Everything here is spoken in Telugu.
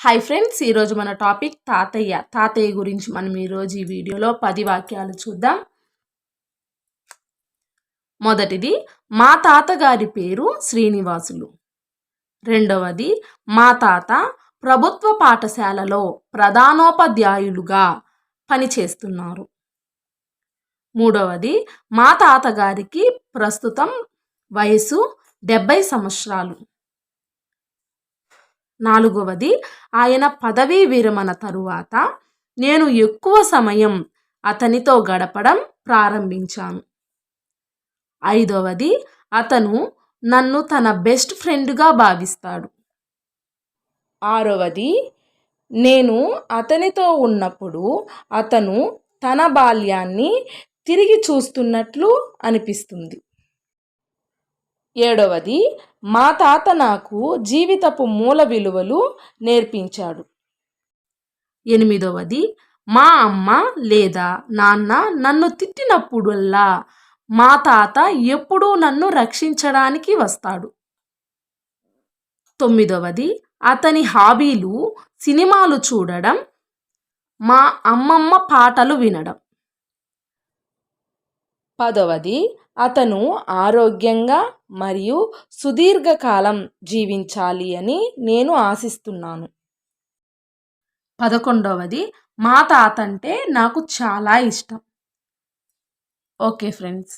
హాయ్ ఫ్రెండ్స్, ఈరోజు మన టాపిక్ తాతయ్య గురించి మనం ఈరోజు ఈ వీడియోలో 10 వాక్యాలు చూద్దాం. మొదటిది, మా తాతగారి పేరు శ్రీనివాసులు. రెండవది, మా తాత ప్రభుత్వ పాఠశాలలో ప్రధానోపాధ్యాయులుగా పనిచేస్తున్నారు. మూడవది, మా తాతగారికి ప్రస్తుతం వయసు 70 సంవత్సరాలు. నాలుగవది, ఆయన పదవీ విరమణ తరువాత నేను ఎక్కువ సమయం అతనితో గడపడం ప్రారంభించాను. ఐదవది, అతను నన్ను తన బెస్ట్ ఫ్రెండ్గా భావిస్తాడు. ఆరవది, నేను అతనితో ఉన్నప్పుడు అతను తన బాల్యాన్ని తిరిగి చూస్తున్నట్లు అనిపిస్తుంది. ఏడవది, మా తాత నాకు జీవితపు మూల విలువలు నేర్పించాడు. ఎనిమిదవది, మా అమ్మ లేదా నాన్న నన్ను తిట్టినప్పుడల్లా మా తాత ఎప్పుడూ నన్ను రక్షించడానికి వస్తాడు. తొమ్మిదవది, అతని హాబీలు సినిమాలు చూడడం, మా అమ్మమ్మ పాటలు వినడం. పదవది, అతను ఆరోగ్యంగా మరియు సుదీర్ఘకాలం జీవించాలి అని నేను ఆశిస్తున్నాను. 11వది, మా తాత అంటే నాకు చాలా ఇష్టం. Okay friends.